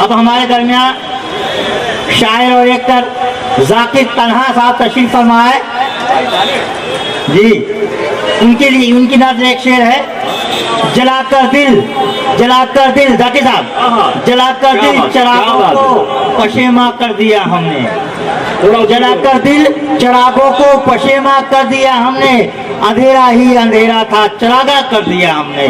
अब हमारे दरमियान शायर और एक्टर जाकिर तन्हा साहब तशरीफ फरमा है जी। उनके लिए उनकी नज़र एक शेर है, जलाकर दिल जाकिर साहब, जलाकर दिल चिरागों को पशेमा कर दिया हमने, जलाकर दिल चिरागों को पशेमा कर दिया हमने, अंधेरा ही अंधेरा था चरागा कर दिया हमने।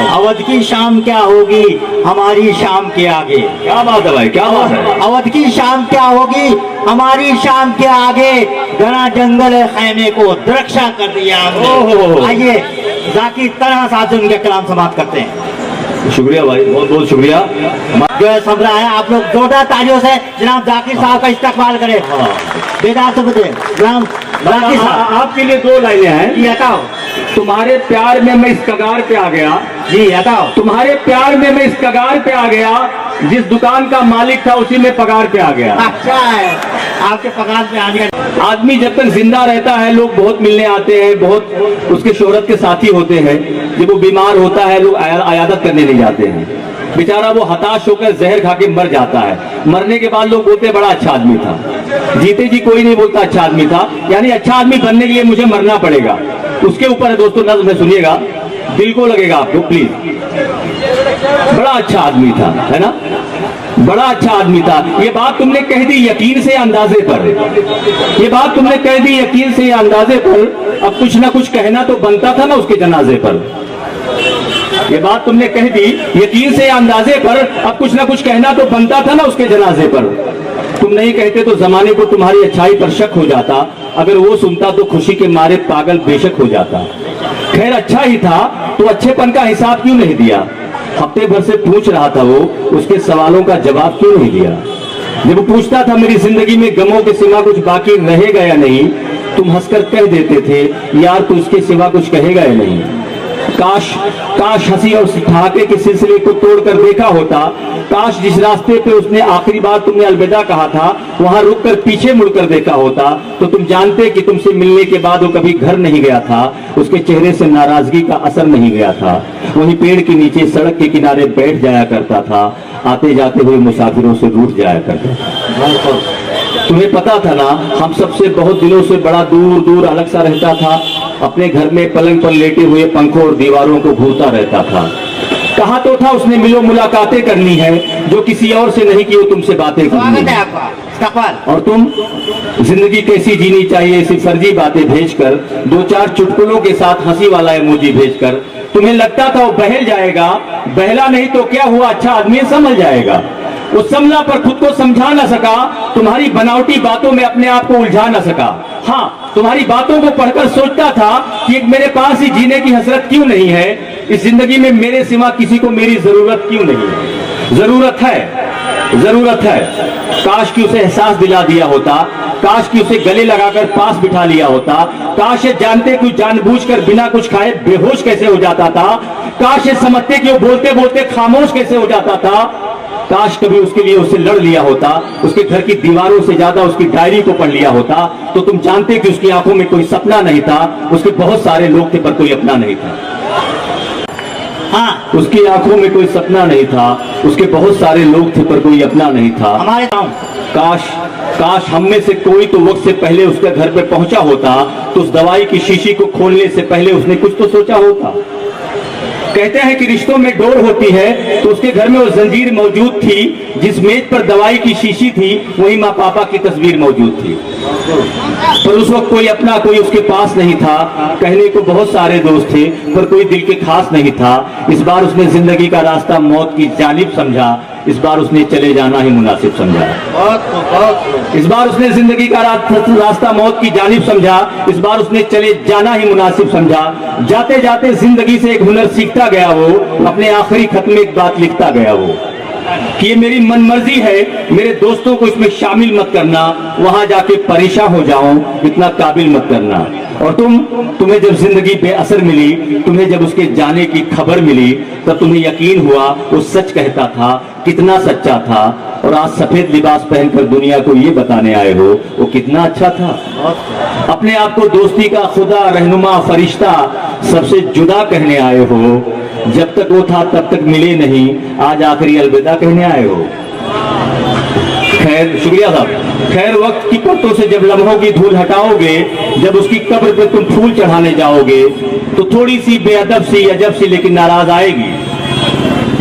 अवध की शाम क्या होगी हमारी शाम के आगे। क्या बात है भाई, क्या बात है। अवध की शाम क्या होगी हमारी शाम के आगे, घना जंगल खैमे को दरक्षा कर दिया हमने। आइए जाकिर तन्हा साहब से उनके कलाम समाप्त करते हैं। शुक्रिया भाई, बहुत बहुत शुक्रिया। जो है सब रहा है, आप लोग जोरदार तालियों से जनाब जाकिर साहब का इस्तकबाल करें। बेदार से बचे जनाब जाकिर साहब। आपके लिए दो लाइनें हैं। जी हटाओ। तुम्हारे प्यार में मैं इस कगार पे आ गया। जी हटाओ। तुम्हारे प्यार में मैं इस कगार पे आ गया, जिस दुकान का मालिक था उसी में पगार पे आ गया। अच्छा है, आपके पगार पे आने का। आदमी जब तक जिंदा रहता है लोग बहुत मिलने आते हैं, बहुत उसके शोहरत के साथी होते हैं। जब वो बीमार होता है लोग आयादत करने नहीं जाते हैं। बेचारा वो हताश होकर जहर खा के मर जाता है। मरने के बाद लोग बोलते बड़ा अच्छा आदमी था। जीते जी कोई नहीं बोलता अच्छा आदमी था, यानी अच्छा आदमी बनने के लिए मुझे मरना पड़ेगा। उसके ऊपर है दोस्तों, नज़्म में सुनिएगा, दिल को लगेगा आपको प्लीज। बड़ा अच्छा आदमी था, है ना, बड़ा अच्छा आदमी था। ये बात तुमने कह दी यकीन से अंदाजे पर, ये बात तुमने कह दी यकीन से अंदाजे पर, अब कुछ ना कुछ कहना तो बनता था ना उसके जनाजे पर। ये बात तुमने कह दी यकीन से अंदाजे पर, अब कुछ ना कुछ कहना तो बनता था ना उसके जनाजे पर। तुम नहीं कहते तो जमाने को तुम्हारी अच्छाई पर शक हो जाता, अगर वो सुनता तो खुशी के मारे पागल बेशक हो जाता। खैर अच्छा ही था तो अच्छेपन का हिसाब क्यों नहीं दिया। हफ्ते भर से पूछ रहा था वो, उसके सवालों का जवाब क्यों नहीं दिया। जब वो पूछता था मेरी जिंदगी में गमों के सिवा कुछ बाकी रहेगा या नहीं, तुम हंसकर कह देते थे यार तू इसके सिवा कुछ कहेगा या नहीं। काश हंसी और ठहाके के सिलसिले को तोड़कर देखा होता। काश जिस रास्ते पे उसने आखिरी बार तुमने अलविदा कहा था वहां रुककर पीछे मुड़कर देखा होता, तो तुम जानते कि तुमसे मिलने के बाद वो कभी घर नहीं गया था। उसके चेहरे से नाराजगी का असर नहीं गया था। वहीं पेड़ के नीचे सड़क के किनारे बैठ जाया करता था, आते जाते हुए मुसाफिरों से रूठ जाया करता था। तुम्हें पता था ना हम सबसे बहुत दिनों से बड़ा दूर दूर अलग सा रहता था। अपने घर में पलंग पर लेटे हुए पंखों और दीवारों को घूरता रहता था। कहा तो था उसने मिलो मुलाकातें करनी है, जो किसी और से नहीं की वो तुमसे बातें करनी है। और तुम जिंदगी कैसी जीनी चाहिए इसी फर्जी बातें भेजकर, दो चार चुटकुलों के साथ हंसी वाला इमोजी भेजकर, तुम्हें लगता था वो बहल जाएगा। बहला नहीं तो क्या हुआ, अच्छा आदमी समझ जाएगा। वो समझा पर खुद को समझा ना सका, तुम्हारी बनावटी बातों में अपने आप को उलझा ना सका। हाँ, तुम्हारी बातों को पढ़कर सोचता था कि एक मेरे पास ही जीने की हसरत क्यों नहीं है, इस जिंदगी में मेरे सिवा किसी को मेरी जरूरत क्यों नहीं है। जरूरत है, जरूरत है। काश कि उसे एहसास दिला दिया होता, काश कि उसे गले लगाकर पास बिठा लिया होता। काश ये जानते कि जानबूझकर बिना कुछ खाए बेहोश कैसे हो जाता था। काश ये समझते कि वो बोलते बोलते खामोश कैसे हो जाता था। काश कभी उसके लिए उसे लड़ लिया होता, उसके घर की दीवारों से ज्यादा उसकी डायरी को पढ़ लिया होता, तो तुम जानते कि उसकी आंखों में कोई सपना नहीं था। उसके बहुत सारे लोग थे पर कोई अपना नहीं था। हाँ, उसकी आंखों में कोई सपना नहीं था, उसके बहुत सारे लोग थे पर कोई अपना नहीं था। हमारे काश हम में से कोई तो वक्त से पहले उसके घर पे पहुंचा होता, तो उस दवाई की शीशी को खोलने से पहले उसने कुछ तो सोचा होता। कहते हैं कि रिश्तों में डोर होती है, तो उसके घर में वो जंजीर मौजूद थी, जिस मेज पर दवाई की शीशी थी वही माँ पापा की तस्वीर मौजूद थी। पर उस वक्त कोई अपना कोई उसके पास नहीं था। कहने को बहुत सारे दोस्त थे पर कोई दिल के खास नहीं था। इस बार उसने जिंदगी का रास्ता मौत की जानिब समझा, इस बार उसने चले जाना ही मुनासिब समझा। इस बार उसने जिंदगी का रास्ता मौत की जानिब समझा, इस बार उसने चले जाना ही मुनासिब समझा। जाते जाते जिंदगी से एक हुनर सीखता गया वो, अपने आखिरी खत में एक बात लिखता गया वो कि ये मेरी मनमर्जी है, मेरे दोस्तों को इसमें शामिल मत करना, वहां जाके परेशान हो जाऊं, इतना काबिल मत करना। और तुम्हें जब जिंदगी बेअसर मिली, तुम्हें जब उसके जाने की खबर मिली, तब तुम्हें यकीन हुआ वो सच कहता था, कितना सच्चा था। और आज सफेद लिबास पहनकर दुनिया को ये बताने आए हो वो कितना अच्छा था। अपने आप को दोस्ती का खुदा, रहनुमा, फरिश्ता सबसे जुदा कहने आए हो। जब तक वो था तब तक मिले नहीं, आज आखिरी अलविदा कहने आए हो। खैर, शुक्रिया साहब। खैर, वक्त की पत्तों से जब लम्हों की धूल हटाओगे, जब उसकी कब्र पे तुम फूल चढ़ाने जाओगे, तो थोड़ी सी बेअदब सी, अजब सी, लेकिन नाराज आएगी।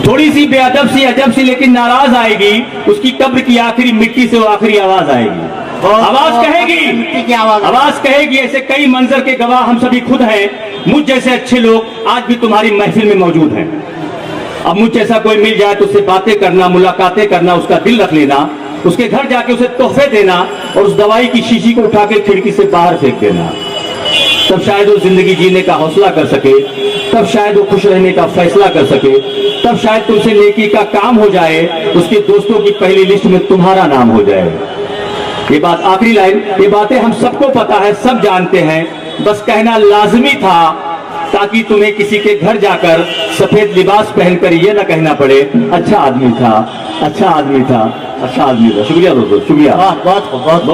थोड़ी सी बेअदब सी, अजब सी, लेकिन नाराज आएगी। उसकी कब्र की आखिरी मिट्टी से वो आखिरी आवाज आएगी। आवाज कहेगी, मिट्टी की आवाज कहेगी। ऐसे कई मंजर के गवाह हम सभी खुद हैं। मुझ जैसे अच्छे लोग आज भी तुम्हारी महफिल में मौजूद हैं। अब मुझ जैसा कोई मिल जाए तो उससे बातें करना, मुलाकातें करना, उसका दिल रख लेना, उसके घर जाके उसे तोहफे देना और उस दवाई की शीशी को उठा के खिड़की से बाहर फेंक देना। तब शायद वो जिंदगी जीने का हौसला कर सके, तब शायद वो खुश रहने का फैसला कर सके, तब शायद तुमसे नेकी का काम हो जाए, उसके दोस्तों की पहली लिस्ट में तुम्हारा नाम हो जाए। ये बात, आखिरी लाइन, ये बातें हम सबको पता है, सब जानते हैं, बस कहना लाजमी था ताकि तुम्हें किसी के घर जाकर सफेद लिबास पहनकर ये ना कहना पड़े, अच्छा आदमी था, अच्छा आदमी था, अच्छा आदमी था। शुक्रिया दोस्तों, शुक्रिया। बहुत बहुत बहुत